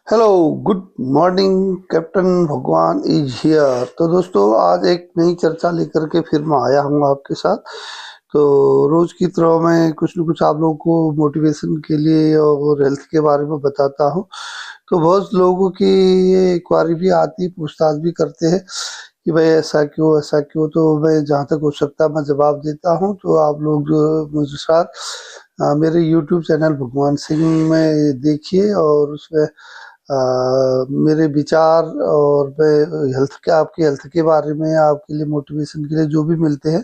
Hello, good morning. Captain भगवान is here. तो दोस्तों, आज एक नई चर्चा लेकर के फिर मैं आया हूँ आपके साथ। तो रोज की तरह मैं कुछ न कुछ आप लोगों को मोटिवेशन के लिए और हेल्थ के बारे में बताता हूँ। तो बहुत लोगों की ये क्वारी भी आती, पूछताछ भी करते हैं कि भाई ऐसा क्यों। तो मैं जहाँ तक हो सकता है मैं जवाब देता हूँ। तो आप लोग जो मुझे साथ मेरे यूट्यूब चैनल भगवान सिंह में देखिए, और उसमें मेरे विचार और मैं हेल्थ के, आपकी हेल्थ के बारे में, आपके लिए मोटिवेशन के लिए जो भी मिलते हैं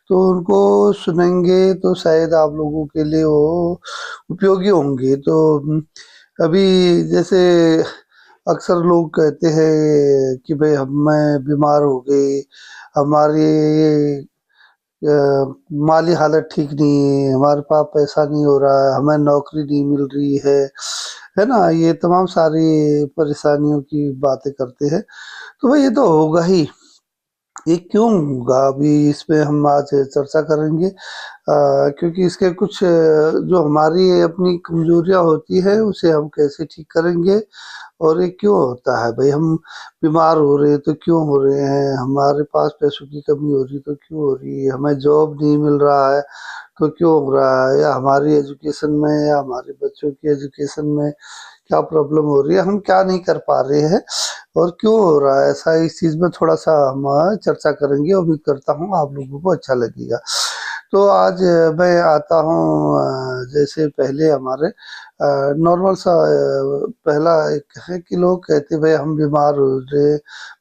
तो उनको सुनेंगे तो शायद आप लोगों के लिए वो उपयोगी होंगे। तो अभी जैसे अक्सर लोग कहते हैं कि भाई हम मैं बीमार हो गए, हमारी माली हालत ठीक नहीं है, हमारे पास पैसा नहीं हो रहा है, हमें नौकरी नहीं मिल रही है ना। ये तमाम सारी परेशानियों की बातें करते हैं। तो भाई ये तो होगा ही, ये क्यों होगा, अभी इस पे हम आज चर्चा करेंगे। क्योंकि इसके कुछ जो हमारी अपनी कमजोरियां होती है उसे हम कैसे ठीक करेंगे, और ये क्यों होता है। भाई हम बीमार हो रहे हैं तो क्यों हो रहे हैं, हमारे पास पैसों की कमी हो रही तो क्यों हो रही है, हमें जॉब नहीं मिल रहा है तो क्यों हो रहा है, या हमारी एजुकेशन में या हमारे बच्चों की एजुकेशन में क्या प्रॉब्लम हो रही है, हम क्या नहीं कर पा रहे हैं और क्यों हो रहा है ऐसा। इस चीज में थोड़ा सा हम चर्चा करेंगे, उम्मीद करता हूँ आप लोगों को अच्छा लगेगा। तो आज मैं आता हूँ, जैसे पहले हमारे नॉर्मल सा पहला एक है कि लोग कहते भाई हम बीमार हो रहे,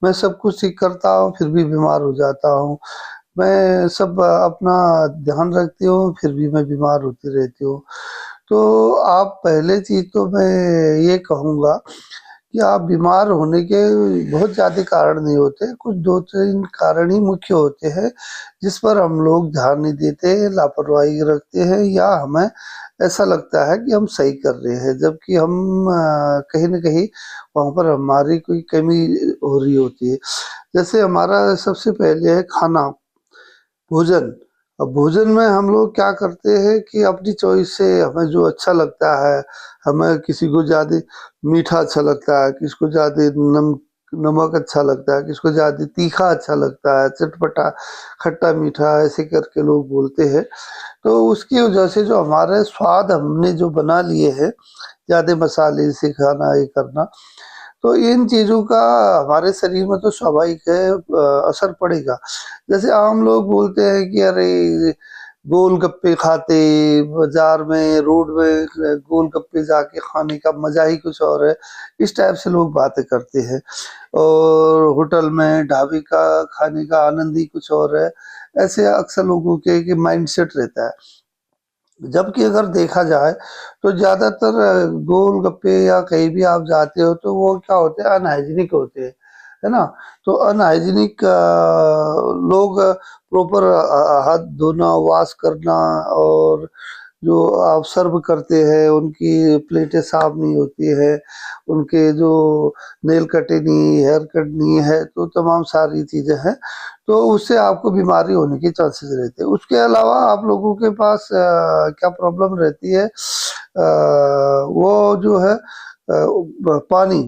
मैं सब कुछ ठीक करता हूँ फिर भी बीमार हो जाता हूँ, मैं सब अपना ध्यान रखती हूँ फिर भी मैं बीमार होती रहती हूँ। तो आप पहले चीज तो मैं ये कहूँगा कि आप बीमार होने के बहुत ज्यादा कारण नहीं होते, कुछ दो तीन कारण ही मुख्य होते हैं जिस पर हम लोग ध्यान नहीं देते, लापरवाही रखते हैं, या हमें ऐसा लगता है कि हम सही कर रहे हैं जबकि हम कहीं ना कहीं वहां पर हमारी कोई कमी हो रही होती है। जैसे हमारा सबसे पहले है खाना, भोजन। अब भोजन में हम लोग क्या करते हैं कि अपनी चॉइस से हमें जो अच्छा लगता है, हमें किसी को ज्यादा मीठा अच्छा लगता है, किसी को ज्यादा नमक अच्छा लगता है, किसी को ज्यादा तीखा अच्छा लगता है, चटपटा खट्टा मीठा ऐसे करके लोग बोलते हैं। तो उसकी वजह से जो हमारे स्वाद हमने जो बना लिए हैं, ज्यादा मसाले से खाना ये करना, तो इन चीजों का हमारे शरीर में तो स्वाभाविक है असर पड़ेगा। जैसे आम लोग बोलते हैं कि अरे गोलगप्पे खाते, बाजार में रोड में गोलगप्पे जाके खाने का मजा ही कुछ और है, इस टाइप से लोग बातें करते हैं। और होटल में ढाबे का खाने का आनंद ही कुछ और है, ऐसे अक्सर लोगों के माइंडसेट रहता है। जबकि अगर देखा जाए तो ज्यादातर गोलगप्पे या कहीं भी आप जाते हो तो वो क्या होते हैं, अनहाइजीनिक होते हैं, है ना। तो अनहाइजीनिक लोग प्रॉपर हाथ धोना, वॉश करना, और जो आप सर्व करते हैं उनकी प्लेटें साफ नहीं होती है, उनके जो नेल कटे नहीं, हेयर कट नहीं है, तो तमाम सारी चीजें हैं, तो उससे आपको बीमारी होने के चांसेस रहते हैं। उसके अलावा आप लोगों के पास क्या प्रॉब्लम रहती है, वो जो है पानी,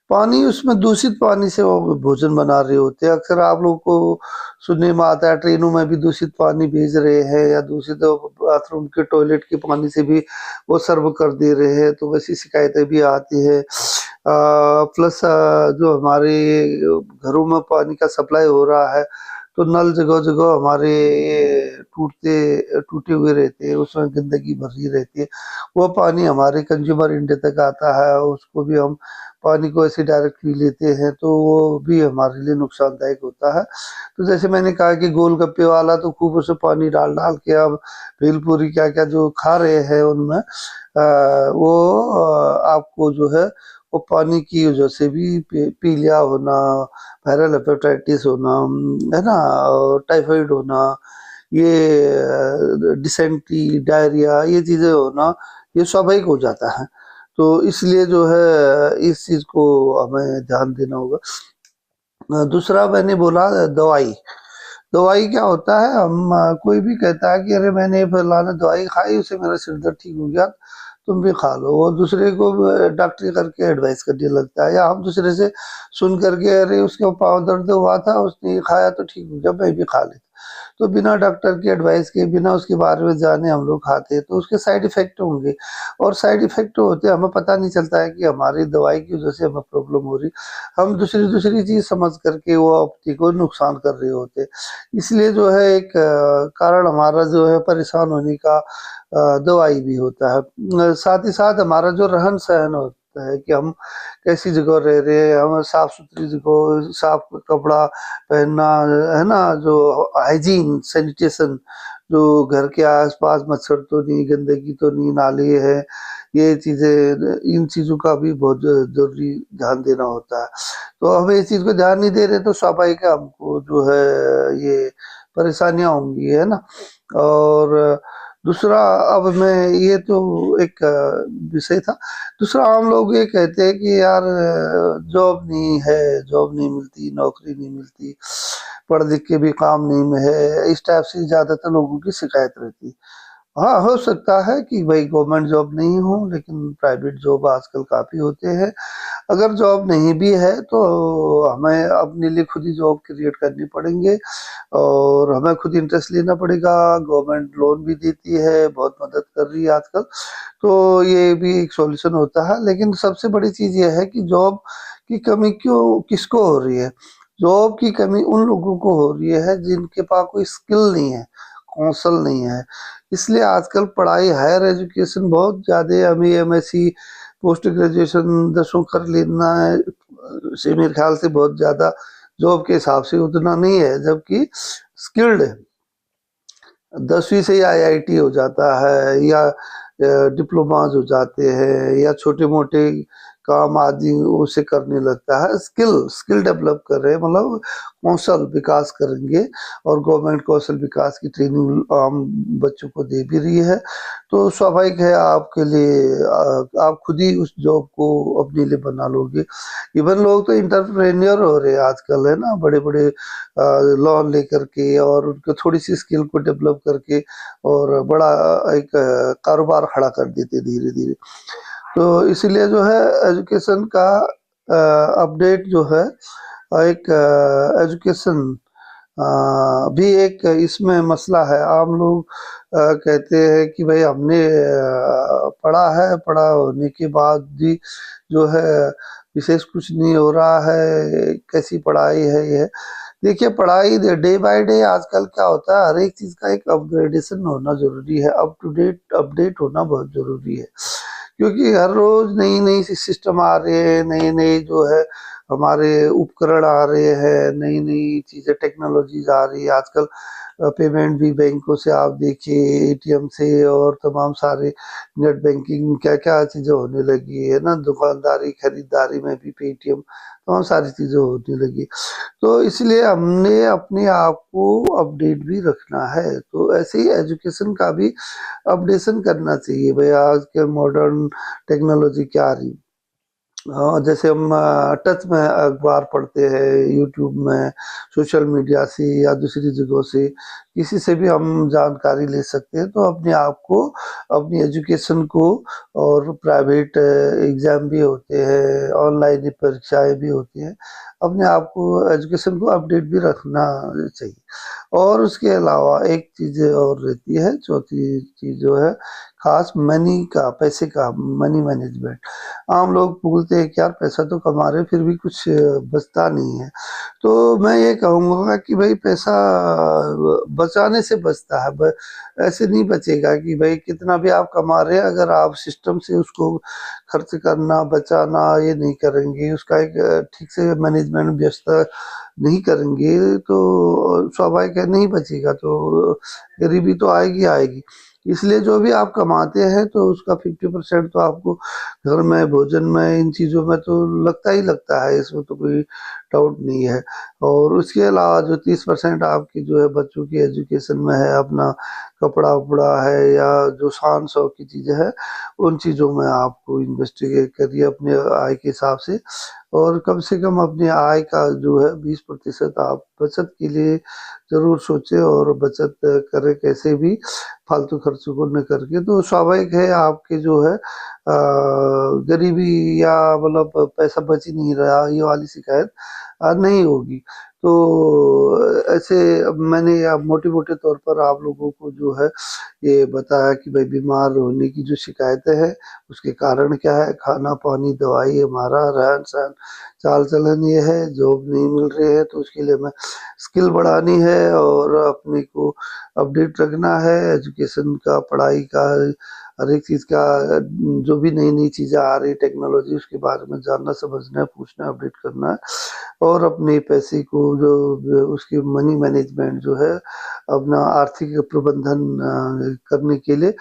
पानी उसमें दूषित पानी से वो भोजन बना रहे होते हैं। अक्सर आप लोग को सुनने में आता है ट्रेनों में भी दूषित पानी भेज रहे हैं, या दूषित बाथरूम के टॉयलेट के पानी से भी वो सर्व कर दे रहे हैं, तो वैसी शिकायतें भी आती है। प्लस जो हमारे घरों में पानी का सप्लाई हो रहा है तो नल जगह जगह हमारे ये टूटे हुए रहते हैं, उसमें गंदगी भरी रहती है, वो पानी हमारे कंज्यूमर इंडिया तक आता है, उसको भी हम पानी को ऐसे डायरेक्ट पी लेते हैं, तो वो भी हमारे लिए नुकसानदायक होता है। तो जैसे मैंने कहा कि गोलगप्पे वाला तो खूब उसे पानी डाल डाल के अब भेलपूरी क्या क्या जो खा रहे हैं उनमें वो आपको जो है वो पानी की वजह से भी पीलिया होना, वायरल हेपेटाइटिस होना, है ना, और टाइफाइड होना, ये डिसेंट्री, डायरिया, ये चीजें होना ये स्वाभाविक हो जाता है। तो इसलिए जो है इस चीज को हमें ध्यान देना होगा। दूसरा मैंने बोला दवाई। दवाई क्या होता है, हम कोई भी कहता है कि अरे मैंने फलाना दवाई खाई उससे मेरा सिर दर्द ठीक हो गया, तुम भी खा लो, वो दूसरे को डॉक्टरी करके एडवाइस करने लगता है, या हम दूसरे से सुन करके अरे उसके पाँव दर्द हुआ था उसने ये खाया तो ठीक हो गया, मैं भी खा लेता। तो बिना डॉक्टर की एडवाइस के, बिना उसके बारे में जाने हम लोग खाते हैं तो उसके साइड इफेक्ट होंगे, और साइड इफेक्ट होते हमें पता नहीं चलता है कि हमारी दवाई की वजह से हमें प्रॉब्लम हो रही, हम दूसरी दूसरी चीज समझ करके वो अपनी को नुकसान कर रहे होते। इसलिए जो है एक कारण हमारा जो है परेशान होने का दवाई भी होता है। साथ ही साथ हमारा जो रहन सहन होता है कि हम कैसी जगह रह रहे हैं, हम साफ सुथरी जगह, साफ कपड़ा पहनना, है ना, जो हाइजीन सैनिटेशन, जो घर के आसपास मच्छर तो नहीं, गंदगी तो नहीं, नाले है, ये चीजें, इन चीजों का भी बहुत जरूरी ध्यान देना होता है। तो हम इस चीज को ध्यान नहीं दे रहे तो स्वाभाविक है हमको जो है ये परेशानियां होंगी, है ना। और दूसरा, अब मैं ये तो एक विषय था। दूसरा, आम लोग ये कहते हैं कि यार जॉब नहीं है, जॉब नहीं मिलती, नौकरी नहीं मिलती, पढ़ लिख के भी काम नहीं है, इस टाइप से ज्यादातर लोगों की शिकायत रहती है। हाँ, हो सकता है कि भाई गवर्नमेंट जॉब नहीं हो, लेकिन प्राइवेट जॉब आजकल काफी होते हैं। अगर जॉब नहीं भी है तो हमें अपने लिए खुद ही जॉब क्रिएट करनी पड़ेंगे, और हमें खुद इंटरेस्ट लेना पड़ेगा। गवर्नमेंट लोन भी देती है, बहुत मदद कर रही है आजकल, तो ये भी एक सॉल्यूशन होता है। लेकिन सबसे बड़ी चीज ये है कि जॉब की कमी क्यों, किसको हो रही है? जॉब की कमी उन लोगों को हो रही है जिनके पास कोई स्किल नहीं है, कौशल नहीं है। इसलिए आजकल पढ़ाई, हायर एजुकेशन बहुत ज्यादा, हमें एमएससी, पोस्ट ग्रेजुएशन 10वीं कर लेना है से मेरे ख्याल से बहुत ज्यादा जॉब के हिसाब से उतना नहीं है, जबकि स्किल्ड 10वीं से ही आईआईटी हो जाता है, या डिप्लोमाज हो जाते हैं, या छोटे मोटे काम आदि उसे करने लगता है। स्किल स्किल डेवलप कर रहे हैं, मतलब कौशल विकास करेंगे, और गवर्नमेंट कौशल विकास की ट्रेनिंग आम बच्चों को दे भी रही है। तो स्वाभाविक है आपके लिए आप खुद ही उस जॉब को अपने लिए बना लोगे। इवन लोग तो इंटरप्रेन्योर हो रहे हैं आजकल, है ना, बड़े बड़े लोन लेकर के, और उनको थोड़ी सी स्किल को डेवलप करके और बड़ा एक कारोबार खड़ा कर देते धीरे धीरे। तो इसीलिए जो है एजुकेशन का अपडेट जो है, एक एजुकेशन भी एक इसमें मसला है। आम लोग कहते हैं कि भाई हमने पढ़ा है, पढ़ा होने के बाद भी जो है विशेष कुछ नहीं हो रहा है, कैसी पढ़ाई है ये। देखिए, पढ़ाई डे बाय डे आजकल क्या होता है, हर एक चीज का एक अपग्रेडेशन होना जरूरी है, अप टू डेट अपडेट होना बहुत जरूरी है, क्योंकि हर रोज नई नई सिस्टम आ रहे हैं, नए नए जो है हमारे उपकरण आ रहे हैं, नई नई चीजें, टेक्नोलॉजीज आ रही है आजकल। पेमेंट भी बैंकों से आप देखिए, एटीएम से, और तमाम सारे नेट बैंकिंग, क्या क्या चीजें होने लगी है ना, दुकानदारी खरीदारी में भी पेटीएम, तमाम सारी चीजें होने लगी। तो इसलिए हमने अपने आप को अपडेट भी रखना है। तो ऐसे ही एजुकेशन का भी अपडेशन करना चाहिए, भाई आज के मॉडर्न टेक्नोलॉजी क्या आ रही। हाँ, जैसे हम टच में अखबार पढ़ते हैं, यूट्यूब में, सोशल मीडिया से, या दूसरी जगहों से किसी से भी हम जानकारी ले सकते हैं। तो अपने आप को, अपनी एजुकेशन को, और प्राइवेट एग्जाम भी होते हैं, ऑनलाइन परीक्षाएं भी होती हैं, अपने आप को, एजुकेशन को अपडेट भी रखना चाहिए। और उसके अलावा एक चीज और रहती है, चौथी चीज जो है खास, मनी का, पैसे का, मनी मैनेजमेंट। आम लोग बोलते हैं कि यार पैसा तो कमा रहे फिर भी कुछ बचता नहीं है। तो मैं ये कहूँगा कि भाई पैसा बचाने से बचता है, ऐसे नहीं बचेगा कि भाई कितना भी आप कमा रहे हैं, अगर आप सिस्टम से उसको खर्च करना, बचाना ये नहीं करेंगे, उसका एक ठीक से मैनेजमेंट व्यवस्था नहीं करेंगे, तो स्वाभाविक है नहीं बचेगा, तो गरीबी तो आएगी आएगी। इसलिए जो भी आप कमाते हैं तो उसका 50% तो आपको घर में, भोजन में, इन चीज़ों में तो लगता ही लगता है, इसमें तो कोई डाउट नहीं है। और उसके अलावा जो 30% आपकी जो है बच्चों की एजुकेशन में है, अपना कपड़ा उपड़ा है, या जो शान शौक की चीज़ें हैं, उन चीज़ों में आपको इन्वेस्टिगेट करिए अपने आय के हिसाब से। और कम से कम अपनी आय का जो है 20% आप बचत के लिए ज़रूर सोचें और बचत करें कैसे भी, फालतू खर्चों को न करके। तो स्वाभाविक है आपके जो है गरीबी या मतलब पैसा बच ही नहीं रहा, ये वाली शिकायत नहीं होगी। तो ऐसे अब मैंने अब मोटे-मोटे तौर पर आप लोगों को जो है ये बताया कि भाई बीमार होने की जो शिकायतें हैं, उसके कारण क्या है, खाना-पानी, दवाई, हमारा रहन-सहन, चाल-चलन ये है। जॉब नहीं मिल रही है तो उसके लिए हमें स्किल बढ़ानी है और अपने को अपडेट रखना है, एजुकेशन का, पढ़ाई का, हर एक चीज़ का जो भी नई-नई चीज़ें आ रही टेक्नोलॉजी उसके बारे में जानना, समझना है, पूछना है, अपडेट करना है और अपने पैसे को जो उसकी मनी मैनेजमेंट जो है, अपना आर्थिक प्रबंधन करने के लिए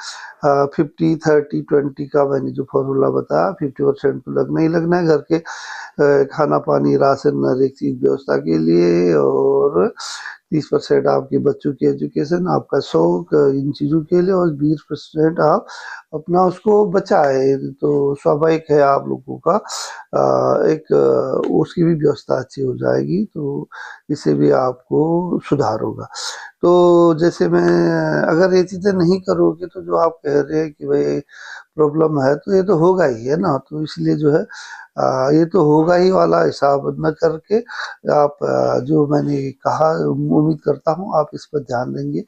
50-30-20 का मैंने जो फॉर्मूला बताया, 50% तो लगना ही लगना है घर के खाना पानी राशन हर एक चीज व्यवस्था के लिए, और 30% आपके बच्चों की एजुकेशन, आपका शौक इन चीज़ों के लिए, और 20% आप अपना उसको बचाए। तो स्वाभाविक है आप लोगों का एक उसकी भी व्यवस्था अच्छी हो जाएगी, तो इससे भी आपको सुधार होगा। तो जैसे मैं अगर ये चीज़ें नहीं करोगे तो जो आप कह रहे हैं कि भाई प्रॉब्लम है, तो ये तो होगा ही, है ना? तो इसलिए जो है ये तो होगा ही वाला हिसाब न करके आप जो मैंने कहा, उम्मीद करता हूँ आप इस पर ध्यान देंगे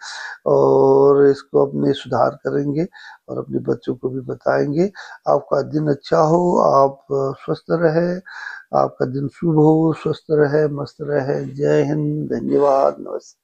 और इसको अपने सुधार करेंगे और अपने बच्चों को भी बताएँगे। आपका दिन अच्छा हो, आप स्वस्थ रहें, आपका दिन शुभ हो, स्वस्थ रहें, मस्त रहें। जय हिंद, धन्यवाद, नमस्कार।